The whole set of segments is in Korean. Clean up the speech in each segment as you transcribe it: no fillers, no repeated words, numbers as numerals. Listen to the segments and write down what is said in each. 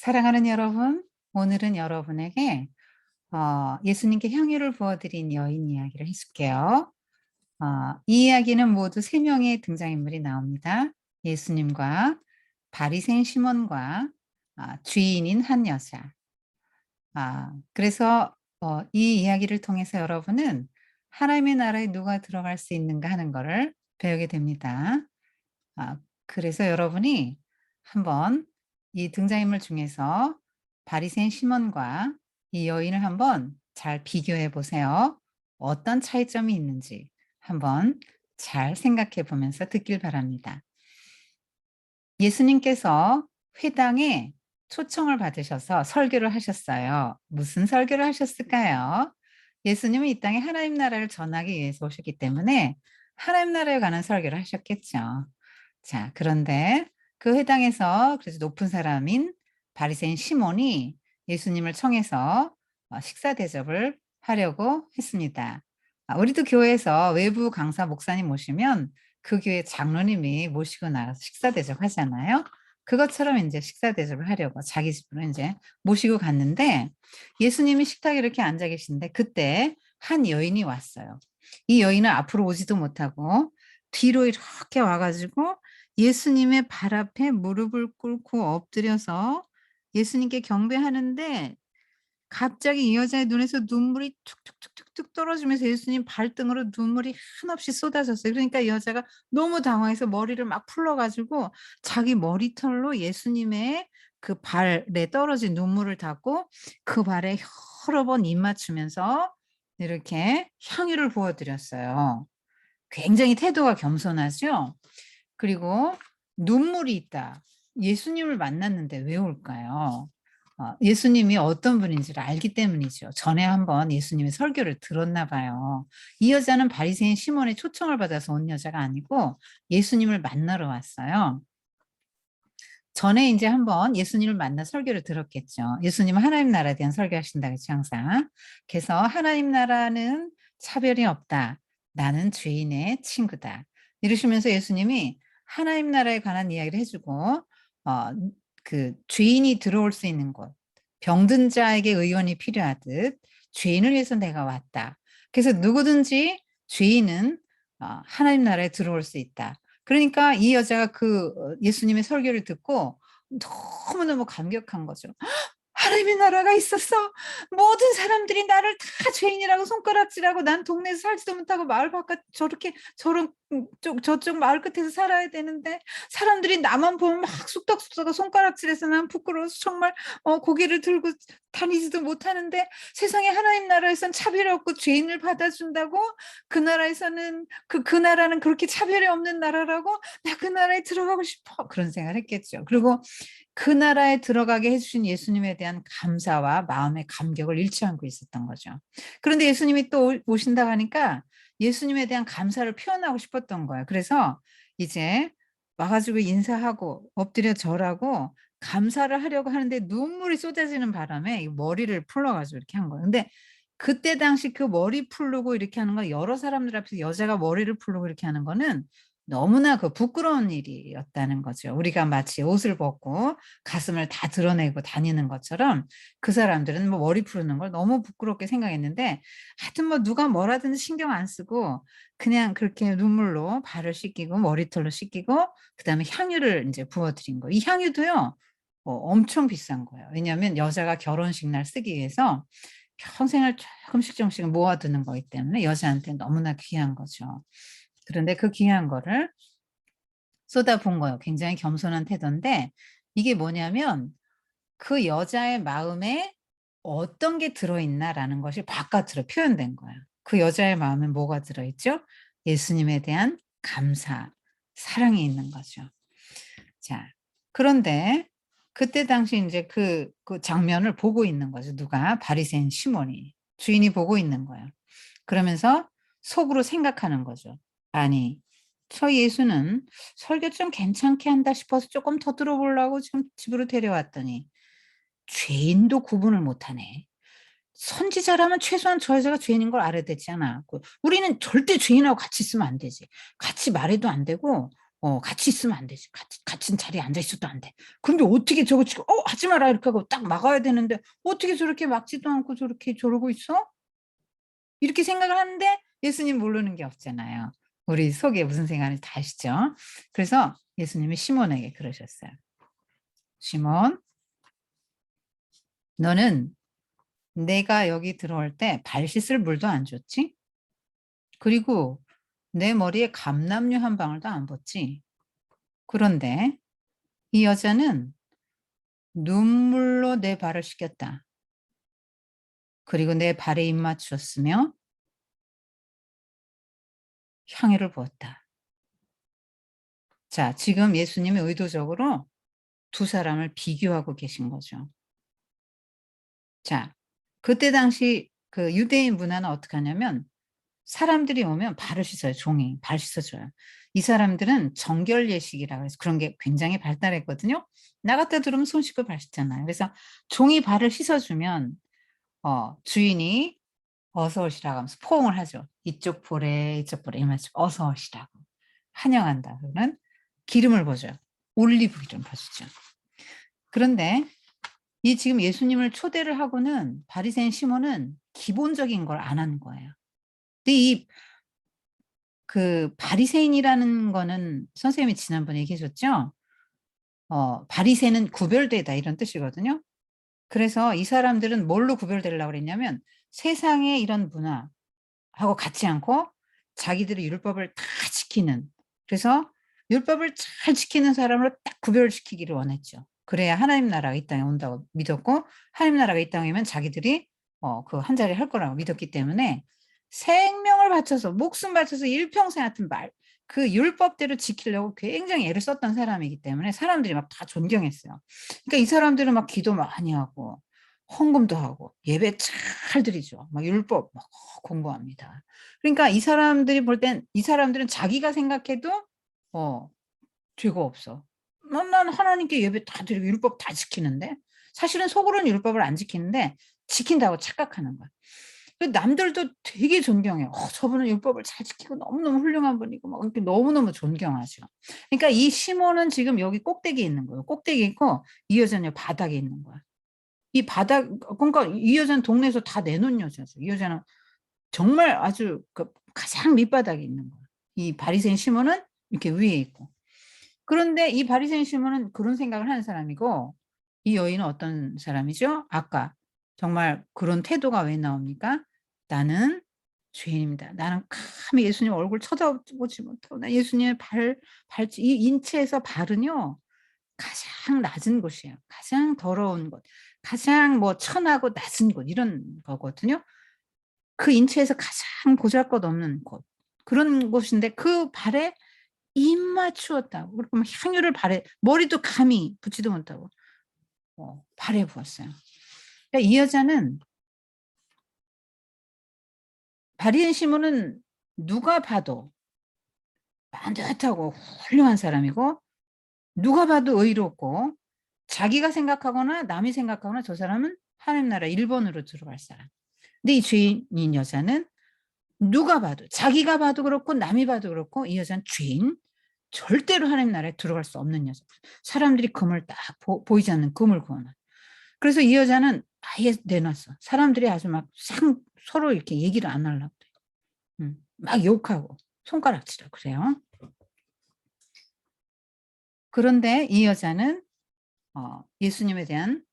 사랑하는 여러분, 오늘은 여러분에게 예수님께 향유를 부어드린 여인 이야기를 해줄게요. 이 이야기는 모두 세 명의 등장인물이 나옵니다. 예수님과 바리새인 시몬과 죄인인 한 여자. 그래서 이 이야기를 통해서 여러분은 하나님의 나라에 누가 들어갈 수 있는가 하는 거를 배우게 됩니다. 그래서 여러분이 한번 이 등장인물 중에서 바리새인 시몬과 이 여인을 한번 잘 비교해 보세요. 어떤 차이점이 있는지 한번 잘 생각해 보면서 듣길 바랍니다. 예수님께서 회당에 초청을 받으셔서 설교를 하셨어요. 무슨 설교를 하셨을까요? 예수님은 이 땅에 하나님 나라를 전하기 위해서 오셨기 때문에 하나님 나라에 관한 설교를 하셨겠죠. 자, 그런데 그 회당에서 그래서 높은 사람인 바리새인 시몬이 예수님을 청해서 식사 대접을 하려고 했습니다. 우리도 교회에서 외부 강사 목사님 모시면 그 교회 장로님이 모시고 나가서 식사 대접하잖아요. 그것처럼 인제 식사 대접을 하려고 자기 집으로 인제 모시고 갔는데 예수님이 식탁에 이렇게 앉아 계신데 그때 한 여인이 왔어요. 이 여인은 앞으로 오지도 못하고 뒤로 이렇게 와 가지고 예수님의 발 앞에 무릎을 꿇고 엎드려서 예수님께 경배하는데 갑자기 이 여자의 눈에서 눈물이 툭툭툭툭툭 떨어지면서 예수님 발등으로 눈물이 한없이 쏟아졌어요. 그러니까 이 여자가 너무 당황해서 머리를 막 풀러 가지고 자기 머리털로 예수님의 그 발에 떨어진 눈물을 닦고 그 발에 여러 번 입 맞추면서 이렇게 향유를 부어 드렸어요. 굉장히 태도가 겸손하죠. 그리고 눈물이 있다. 예수님을 만났는데 왜 올까요? 예수님이 어떤 분인지를 알기 때문이죠. 전에 한번 예수님의 설교를 들었나 봐요. 이 여자는 바리새인 시몬의 초청을 받아서 온 여자가 아니고 예수님을 만나러 왔어요. 전에 인제 한번 예수님을 만나 설교를 들었겠죠. 예수님은 하나님 나라에 대한 설교하신다 그랬죠 항상. 그래서 "하나님 나라는 차별이 없다. 나는 죄인의 친구다." 이러시면서 예수님이 하나님 나라에 관한 이야기를 해 주고 그 죄인이 들어올 수 있는 곳, 병든 자에게 의원이 필요하듯 "죄인을 위해서 내가 왔다." 그래서 "누구든지 죄인은 하나님 나라에 들어올 수 있다." 그러니까 이 여자가 예수님의 설교를 듣고 너무너무 감격한 거죠. 하나님의 나라가 있었어. 모든 사람들이 나를 다 죄인이라고 손가락질하고 난 동네에서 살지도 못하고 마을 바깥 저렇게 저런 저쪽 마을 끝에서 살아야 되는데 사람들이 나만 보면 막 쑥덕쑥덕 손가락질해서 난 부끄러워서 정말 고개를 들고 다니지도 못하는데 세상에 하나님 나라에선 차별이 없고 죄인을 받아준다고? 그 나라에서는 그 나라는 그렇게 차별이 없는 나라라고? 나 그 나라에 들어가고 싶어. 그런 생각을 했겠죠. 그리고 그 나라에 들어가게 해 주신 예수님에 대한 감사와 마음의 감격을 잃지 않고 있었던 거죠. 그런데 예수님이 또 오신다고 하니까 예수님에 대한 감사를 표현하고 싶었던 거예요. 그래서 이제 와 가지고 인사하고 엎드려 절하고 감사를 하려고 하는데 눈물이 쏟아지는 바람에 이 머리를 풀러 가지고 이렇게 한 거예요. 근데 그때 당시 그 머리 풀르고 이렇게 하는 건 여러 사람들 앞에서 여자가 머리를 풀르고 이렇게 하는 거는 너무나 부끄러운 일이었다는 거죠. 우리가 마치 옷을 벗고 가슴을 다 드러내고 다니는 것처럼 그 사람들은 뭐 머리 푸르는 걸 너무 부끄럽게 생각했는데 하여튼 뭐 누가 뭐라든지 신경 안 쓰고 그냥 그렇게 눈물로 발을 씻기고 머리털로 씻기고 그다음에 향유를 인제 부어 드린 거예요. 이 향유도요 엄청 비싼 거예요. 왜냐하면 여자가 결혼식 날 쓰기 위해서 평생을 조금씩 조금씩 모아 두는 거기 때문에 여자한테 너무나 귀한 거죠. 그런데 그 귀한 거를 쏟아부은 거예요. 굉장히 겸손한 태도인데 이게 뭐냐면 그 여자의 마음에 '어떤 게 들어 있나.'라는 것이 바깥으로 표현된 거예요. 그 여자의 마음에 뭐가 들어 있죠? 예수님에 대한 감사, 사랑이 있는 거죠. 자, 그런데 그때 당시 인제 그 장면을 보고 있는 거죠. 누가? 바리새인 시몬이. 주인이 보고 있는 거예요. 그러면서 속으로 생각하는 거죠. '아니 저 예수는 설교 좀 괜찮게 한다 싶어서 쪼끔 더 들어보려고 지금 집으로 데려왔더니 죄인도 구분을 못하네. 선지자라면 최소한 저 여자가 죄인인 걸 알아야 되지 않아. 우리는 절대 죄인하고 같이 있으면 안 되지. 같이 말해도 안 되고 같이 있으면 안 되지. 같은 자리에 앉아 있어도 안 돼. 근데 어떻게 저거 지금 하지 마라." 이렇게 하고 딱 막아야 되는데 어떻게 저렇게 막지도 않고 저렇게 저러고 있어? 이렇게 생각을 하는데 예수님 모르는 게 없잖아요. 우리 속에 무슨 생각인지 다 아시죠? 그래서 예수님이 시몬에게 그러셨어요. "시몬, 너는 내가 여기 들어올 때 발 씻을 물도 안 줬지? 그리고 내 머리에 감람류 한 방울도 안 붓지? 그런데 이 여자는 눈물로 내 발을 씻겼다. 그리고 내 발에 입 맞추었으며 향유를 부었다." 자, 지금 예수님이 의도적으로 두 사람을 비교하고 계신 거죠. 자, 그때 당시 그 유대인 문화는 어떻게 하냐면 사람들이 오면 발을 씻어요, 종이. 발 씻어 줘요. 이 사람들은 정결 예식이라고 해서 그런 게 굉장히 발달했거든요. 나 같아 들으면 손 씻고 발 씻잖아요. 그래서 종이 발을 씻어 주면 주인이 "어서 오시라."고 하면서 포옹을 하죠. "이쪽 보래, 이쪽 보래." 이러면서 "어서 오시라."고 환영한다. 그러면 기름을 부어 줘요. 올리브 기름 부어 주죠. 그런데 이 지금 예수님을 초대를 하고는 바리새인 시몬은 기본적인 걸 안 하는 거예요. 근데 이 바리새인이라는 거는 선생님이 지난번에 얘기해 줬죠? 바리새는 구별되다 이런 뜻이거든요. 그래서 이 사람들은 뭘로 구별되려고 그랬냐면 세상의 이런 문화하고 같지 않고 자기들의 율법을 다 지키는, 그래서 율법을 잘 지키는 사람으로 딱 구별시키기를 원했죠. 그래야 하나님 나라가 이 땅에 온다고 믿었고 하나님 나라가 이 땅에 오면 자기들이 그 한 자리 할 거라고 믿었기 때문에 생명을 바쳐서 목숨 바쳐서 일평생 하여튼 그 율법대로 지키려고 굉장히 애를 썼던 사람이기 때문에 사람들이 막 다 존경했어요. 그러니까 이 사람들은 막 기도 많이 하고 헌금도 하고 예배 잘 드리죠. 막 율법 막 공부합니다. 그러니까 이 사람들이 볼 땐 이 사람들은 자기가 생각해도 어 죄가 없어. 난 하나님께 예배 다 드리고 율법 다 지키는데 사실은 속으로는 율법을 안 지키는데 지킨다고 착각하는 거야. 그 남들도 되게 존경해요. 저분은 율법을 잘 지키고 너무너무 훌륭한 분이고 막 이렇게 너무너무 존경하죠. 그러니까 이 시몬은 지금 여기 꼭대기에 있는 거예요. 꼭대기에 있고 이 여자는 여기 바닥에 있는 거야. 이 바닥 그러니까 이 여자는 동네에서 다 내놓은 여자죠. 이 여자는 정말 아주 가장 밑바닥에 있는 거야. 이 바리새인 시몬은 이렇게 위에 있고. 그런데 이 바리새인 시몬은 그런 생각을 하는 사람이고 이 여인은 어떤 사람이죠? 아까 정말 그런 태도가 왜 나옵니까? "나는 죄인입니다. 나는 감히 예수님 얼굴 쳐다보지 못하고 나 예수님의 발치" 이 인체에서 발은요 가장 낮은 곳이에요. 가장 더러운 곳, 가장 천하고 낮은 곳 이런 거거든요. 그 인체에서 가장 보잘것없는 곳. 그런 곳인데 그 발에 입 맞추었다고. 그리고 막 향유를 발에 머리도 감히 붓지도 못하고 발에 부었어요. 그러니까 이 여자는 바리엔 시몬은 누가 봐도 반듯하고 훌륭한 사람이고 누가 봐도 의롭고 자기가 생각하거나 남이 생각하거나 저 사람은 하나님 나라 1 번으로 들어갈 사람. 근데 이 죄인인 여자는 누가 봐도 자기가 봐도 그렇고 남이 봐도 그렇고 이 여자는 죄인, 절대로 하나님 나라에 들어갈 수 없는 여자. 사람들이 금을 딱 보이지 않는 금을 구워 놔. 그래서 이 여자는 아예 내놨어. 사람들이 아주 막 서로 이렇게 얘기를 안 하려고 그래. 막 욕하고 손가락질하고 그래요. 그런데 이 여자는 예수님에 대한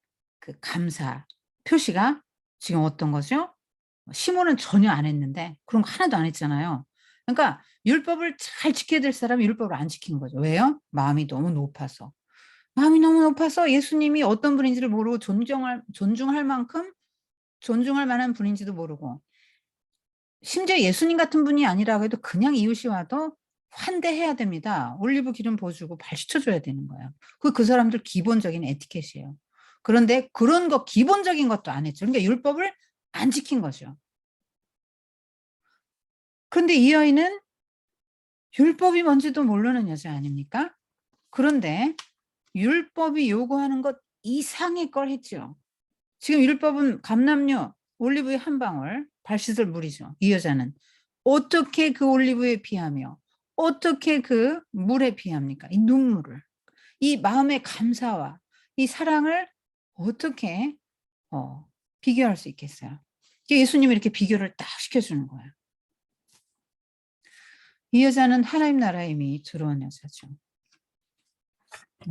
그 감사 표시가 지금 어떤 거죠? 시몬은 전혀 안 했는데 그런 거 하나도 안 했잖아요. 그러니까 율법을 잘 지켜야 될 사람이 율법을 안 지킨 거죠. 왜요? 마음이 너무 높아서. 마음이 너무 높아서 예수님이 어떤 분인지를 모르고 존중할 만큼 존중할 만한 분인지도 모르고 심지어 예수님 같은 분이 아니라고 해도 그냥 이웃이 와도 환대해야 됩니다. 올리브 기름 부어 주고 발 씻어 줘야 되는 거예요. 그 사람들 기본적인 에티켓이에요. 그런데 그런 거 기본적인 것도 안 했죠. 그러니까 율법을 안 지킨 거죠. 근데 이 여인은 율법이 뭔지도 모르는 여자 아닙니까? 그런데 율법이 요구하는 것 이상의 걸 했죠. 지금 율법은 감람류, 올리브유 한 방울, 발 씻을 물이죠. 이 여자는 어떻게 그 올리브유에 피하며 어떻게 그 물에 비합니까? 이 눈물을. 이 마음의 감사와 이 사랑을 어떻게 어 비교할 수 있겠어요? 예수님이 이렇게 비교를 딱 시켜 주는 거예요. 이 여자는 하나님 나라에 이미 들어온 여자죠.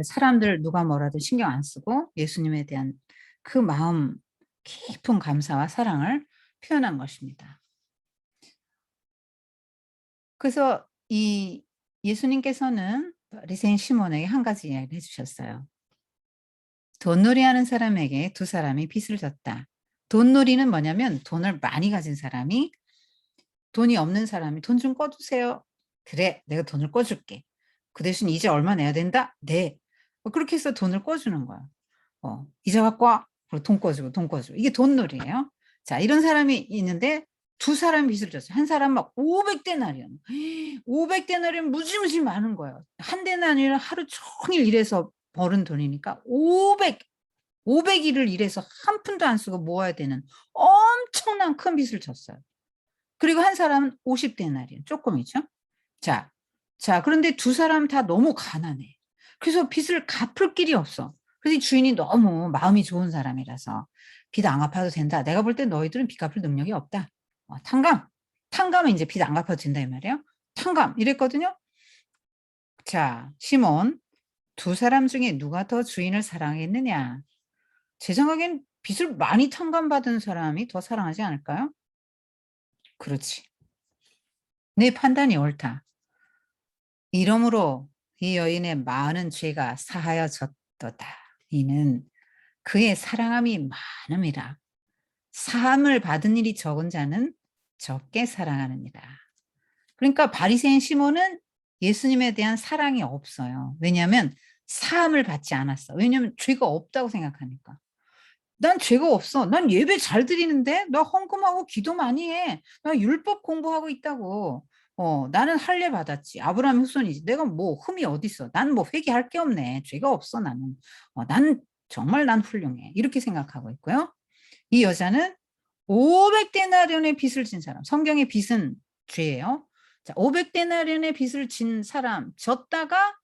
사람들 누가 뭐라도 신경 안 쓰고 예수님에 대한 그 마음 깊은 감사와 사랑을 표현한 것입니다. 그래서 이 예수님께서는 바리새인 시몬에게 한 가지 이야기를 해 주셨어요. 돈놀이하는 사람에게 두 사람이 빚을 졌다. 돈놀이는 뭐냐면 돈을 많이 가진 사람이 돈이 없는 사람이 "돈 좀 꿔 주세요." "그래. 내가 돈을 꿔 줄게. 그 대신 이자 얼마 내야 된다?" "네." 그렇게 해서 돈을 꿔 주는 거야. "이자 갖고 와." 그리고 돈 꿔 주고, 돈 꿔 주고. 이게 돈놀이예요. 자, 이런 사람이 있는데 두 사람이 빚을 졌어요. 한 사람 막 500데나리온. 500데나리온 무지무지 많은 거예요. 한 데나리온은 하루 종일 일해서 벌은 돈이니까 500 일을 일해서 한 푼도 안 쓰고 모아야 되는 엄청난 큰 빚을 졌어요. 그리고 한 사람은 50데나리온 쪼끔이죠. 자, 그런데 두 사람 다 너무 가난해. 그래서 빚을 갚을 길이 없어. 그래서 이 주인이 너무 마음이 좋은 사람이라서 "빚 안 갚아도 된다. 내가 볼 때 너희들은 빚 갚을 능력이 없다. 탕감. 탕감은 인제 빚 안 갚아도 된다." 이 말이에요. "탕감." 이랬거든요. 자, 시몬, 두 사람 중에 누가 더 주인을 사랑했느냐? 제 생각엔 빚을 많이 탕감받은 사람이 더 사랑하지 않을까요? 그렇지. 내 판단이 옳다. 이러므로 이 여인의 많은 죄가 사하여졌도다. 이는 그의 사랑함이 많음이라. 사함을 받은 일이 적은 자는 적게 사랑하느니라. 그러니까 바리새인 시몬은 예수님에 대한 사랑이 없어요. 왜냐하면 사함을 받지 않았어. 왜냐하면 죄가 없다고 생각하니까. "난 죄가 없어. 난 예배 잘 드리는데. 나 헌금하고 기도 많이 해. 나 율법 공부하고 있다고. 나는 할례 받았지. 아브라함 후손이지. 내가 뭐 흠이 어딨어. 난 뭐 회개할 게 없네. 죄가 없어 나는. 나는 정말 난 훌륭해." 이렇게 생각하고 있고요. 이 여자는 500데나리온의 빚을 진 사람. 성경의 빚은 죄예요. 자, 500데나리온의 빚을 진 사람, 졌다가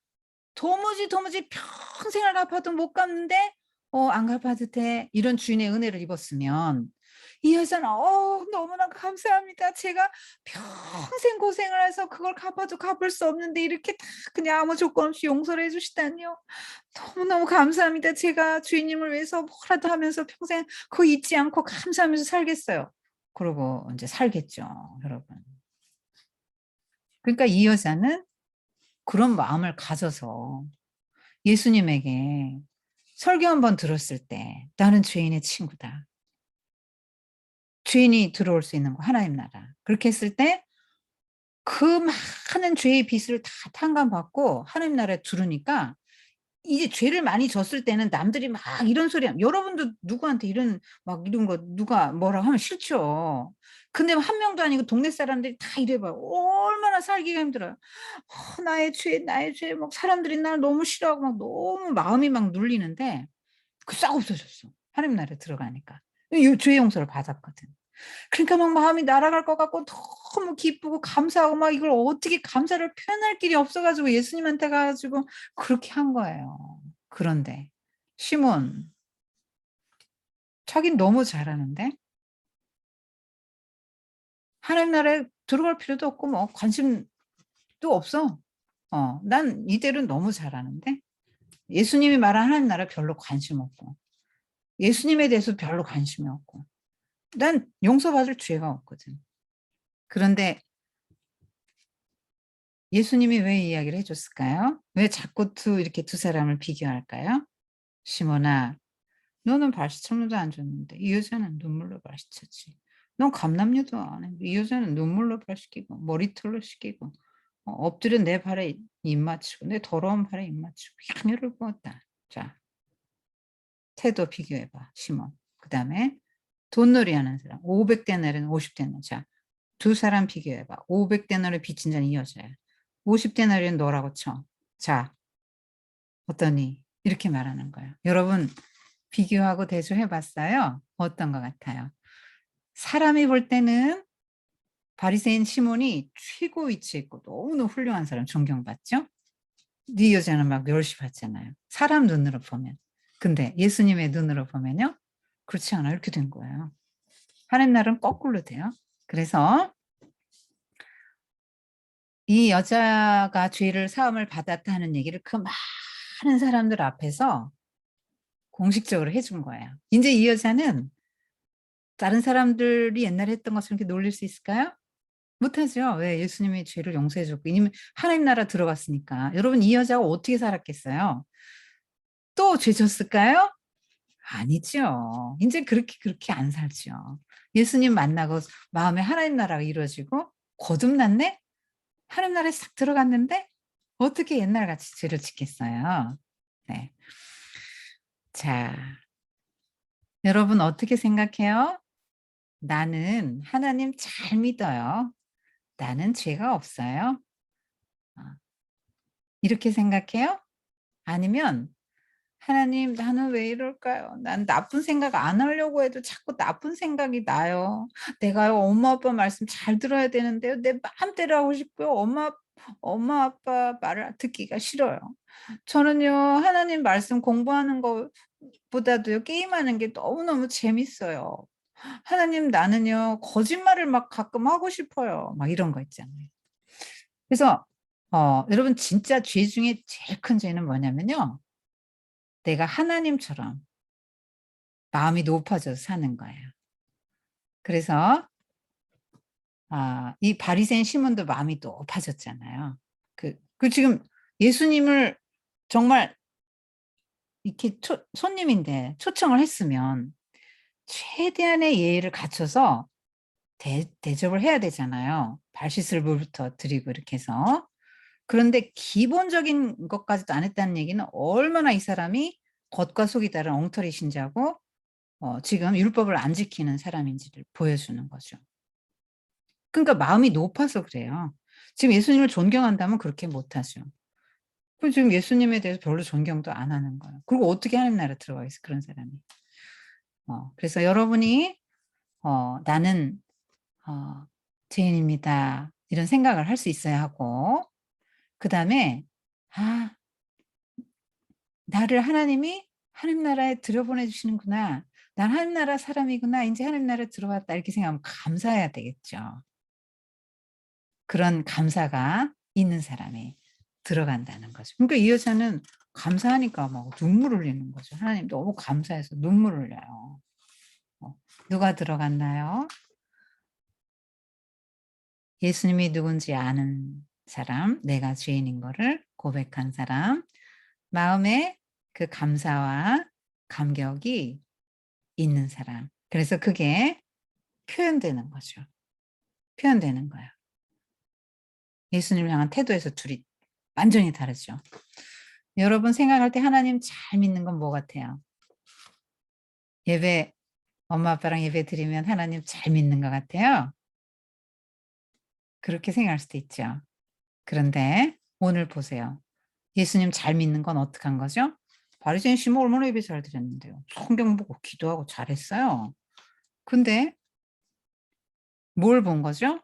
도무지 평생을 갚아도 못 갚는데 "안 갚아도 돼." 이런 주인의 은혜를 입었으면 이 여자는 너무나 감사합니다. 제가 평생 고생을 해서 그걸 갚아도 갚을 수 없는데 이렇게 다 그냥 아무 조건 없이 용서를 해 주시다니요. 너무너무 감사합니다. 제가 주인님을 위해서 뭐라도 하면서 평생 그거 잊지 않고 감사하면서 살겠어요." 그러고 인제 살겠죠, 여러분. 그러니까 이 여자는 그런 마음을 가져서 예수님에게 설교 한번 들었을 때 "나는 죄인의 친구다. 죄인이 들어올 수 있는 거 하나님 나라." 그렇게 했을 때 그 많은 죄의 빚을 다 탕감받고 하나님 나라에 들어오니까 이제 죄를 많이 졌을 때는 남들이 막 이런 소리 여러분도 누구한테 이런 거 누가 뭐라고 하면 싫죠. 근데 한 명도 아니고 동네 사람들이 다 이래 봐요. 얼마나 살기가 힘들어요. 나의 죄, 나의 죄." 막 사람들이 날 너무 싫어하고 막 너무 마음이 막 눌리는데 그 싹 없어졌어. 하나님 나라에 들어가니까. 이 죄 용서를 받았거든. 그러니까 막 마음이 날아갈 것 같고 너무 기쁘고 감사하고 막 이걸 어떻게 감사를 표현할 길이 없어 가지고 예수님한테 가 가지고 그렇게 한 거예요. 그런데 시몬 자기는 너무 잘하는데 하나님 나라에 들어갈 필요도 없고 뭐 관심도 없어. 난 이대로 너무 잘하는데 예수님이 말한 하나님 나라 별로 관심 없고 예수님에 대해서 별로 관심이 없고 난 용서받을 죄가 없거든. 그런데 예수님이 왜 이야기를 해 줬을까요? 왜 자꾸 이렇게 두 사람을 비교할까요? "시몬아, 너는 발시청소도 안 줬는데 이 여자는 눈물로 발시쳤지. 넌 감람유도 안 해. 이 여자는 눈물로 발 씻기고 머리털로 씻기고 엎드려 내 발에 입 맞추고 내 더러운 발에 입 맞추고 향유를 부었다." 자, 태도 비교해 봐, 시몬. 그다음에 돈놀이 하는 사람 500데나리온 50데나리온. 자, 두 사람 비교해 봐. 500데나리온 빚진 자는 이 여자야. 50데나리온 너라고 쳐. 자, 어떠니? 이렇게 말하는 거예요. 여러분 비교하고 대조해 봤어요? 어떤 것 같아요? 사람이 볼 때는 바리새인 시몬이 최고 위치에 있고 너무너무 훌륭한 사람 존경받죠? 이 여자는 막 멸시받잖아요. 사람 눈으로 보면. 근데 예수님의 눈으로 보면요. 그렇지 않아요. 이렇게 된 거예요. 하나님 나라는 거꾸로 돼요. 그래서 이 여자가 죄를 사함을 받았다는 얘기를 그 많은 사람들 앞에서 공식적으로 해준 거예요. 인제 이 여자는 다른 사람들이 옛날에 했던 것처럼 이렇게 놀릴 수 있을까요? 못하죠. 왜? 예수님이 죄를 용서해 줬고 이미 하나님 나라 들어갔으니까. 여러분 이 여자가 어떻게 살았겠어요? 또 죄 졌을까요? 아니죠. 인제 그렇게 안 살죠. 예수님 만나고 마음에 하나님 나라가 이루어지고 거듭났네? 하나님 나라에 싹 들어갔는데 어떻게 옛날같이 죄를 짓겠어요. 네. 자, 여러분 어떻게 생각해요? 나는 하나님 잘 믿어요. 나는 죄가 없어요. 어 이렇게 생각해요? 아니면 '하나님 나는 왜 이럴까요? 난 나쁜 생각 안 하려고 해도 자꾸 나쁜 생각이 나요. 내가요 엄마 아빠 말씀 잘 들어야 되는데요. 내 마음대로 하고 싶고요. 엄마 아빠 말을 듣기가 싫어요. 저는요 하나님 말씀 공부하는 것보다도요 게임하는 게 너무너무 재밌어요. 하나님 나는요 거짓말을 막 가끔 하고 싶어요.' 막 이런 거 있잖아요. 그래서 여러분 진짜 죄 중에 제일 큰 죄는 뭐냐면요. 내가 하나님처럼 마음이 높아져서 사는 거예요. 그래서 이 바리새인 시몬도 마음이 높아졌잖아요. 지금 예수님을 정말 이렇게 손님인데 초청을 했으면 최대한의 예의를 갖춰서 대접을 해야 되잖아요. 발 씻을 물부터 드리고 이렇게 해서. 그런데 기본적인 것까지도 안 했다는 얘기는 얼마나 이 사람이 겉과 속이 다른 엉터리 신자고 지금 율법을 안 지키는 사람인지를 보여주는 거죠. 그러니까 마음이 높아서 그래요. 지금 예수님을 존경한다면 그렇게 못하죠. 그럼 지금 예수님에 대해서 별로 존경도 안 하는 거예요. 그리고 어떻게 하나님 나라에 들어가겠어요 그런 사람이. 그래서 여러분이 '나는 죄인입니다.' 이런 생각을 할 수 있어야 하고 그다음에 '아 나를 하나님이 하나님 나라에 들여보내 주시는구나. 난 하나님 나라 사람이구나. 인제 하나님 나라에 들어왔다.' 이렇게 생각하면 감사해야 되겠죠. 그런 감사가 있는 사람이 들어간다는 거죠. 그러니까 이 여자는 감사하니까 막 눈물을 흘리는 거죠. 하나님 너무 감사해서 눈물을 흘려요. 누가 들어갔나요? 예수님이 누군지 아는 사람, 내가 죄인인 거를 고백한 사람, 마음에 그 감사와 감격이 있는 사람. 그래서 그게 표현되는 거죠. 표현되는 거예요. 예수님을 향한 태도에서 둘이 완전히 다르죠. 여러분 생각할 때 하나님 잘 믿는 건 뭐 같아요? 예배 엄마 아빠랑 예배 드리면 하나님 잘 믿는 것 같아요? 그렇게 생각할 수도 있죠. 그런데 오늘 보세요. 예수님 잘 믿는 건 어떡한 거죠? 바리새인 시몬 얼마나 예배 잘 드렸는데요. 성경 보고 기도하고 잘했어요. 근데 뭘 본 거죠?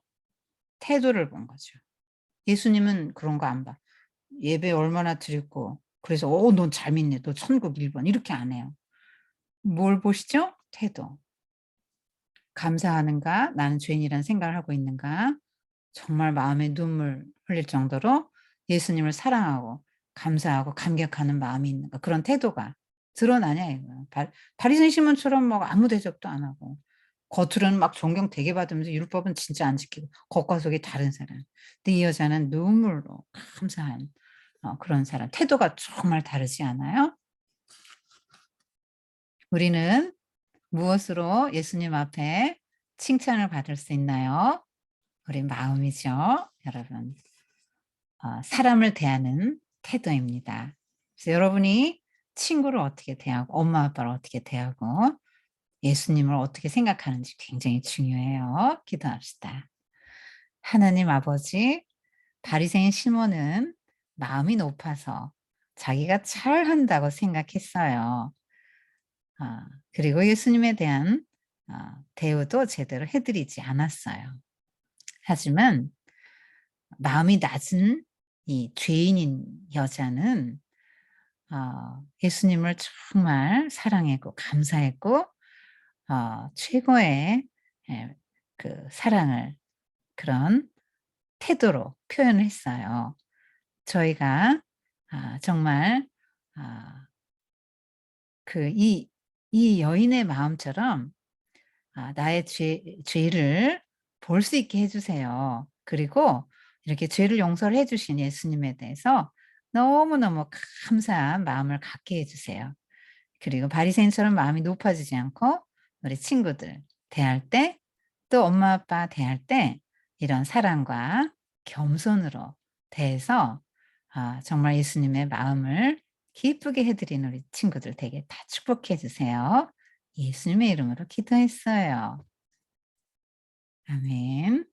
태도를 본 거죠. 예수님은 그런 거 안 봐. 예배 얼마나 드렸고 그래서 넌 잘 믿네. 너 천국 1번 이렇게 안 해요. 뭘 보시죠? 태도. 감사하는가? 나는 죄인이라는 생각을 하고 있는가? 정말 마음에 눈물 흘릴 정도로 예수님을 사랑하고 감사하고 감격하는 마음이 있는가? 그런 태도가 드러나냐 이거예요. 바리새인 시몬처럼 막 아무 대접도 안 하고 겉으로는 막 존경 되게 받으면서 율법은 진짜 안 지키고 겉과 속이 다른 사람. 근데 이 여자는 눈물로 감사한 그런 사람. 태도가 정말 다르지 않아요? 우리는 무엇으로 예수님 앞에 칭찬을 받을 수 있나요? 우리 마음이죠, 여러분. 사람을 대하는 태도입니다. 그래서 여러분이 친구를 어떻게 대하고 엄마 아빠를 어떻게 대하고 예수님을 어떻게 생각하는지 굉장히 중요해요. 기도합시다. 하나님 아버지, 바리새인 시몬은 마음이 높아서 자기가 잘한다고 생각했어요. 그리고 예수님에 대한 대우도 제대로 해 드리지 않았어요. 하지만 마음이 낮은 이 죄인인 여자는 예수님을 정말 사랑했고 감사했고 최고의 그 사랑을 그런 태도로 표현을 했어요. 저희가 정말 아 그 이 여인의 마음처럼 나의 죄를 볼 수 있게 해 주세요. 그리고 이렇게 죄를 용서를 해 주신 예수님에 대해서 너무너무 감사한 마음을 갖게 해 주세요. 그리고 바리새인처럼 마음이 높아지지 않고 우리 친구들 대할 때 또 엄마 아빠 대할 때 이런 사랑과 겸손으로 대해서 정말 예수님의 마음을 기쁘게 해 드리는 우리 친구들 되게 다 축복해 주세요. 예수님의 이름으로 기도했어요. 아멘.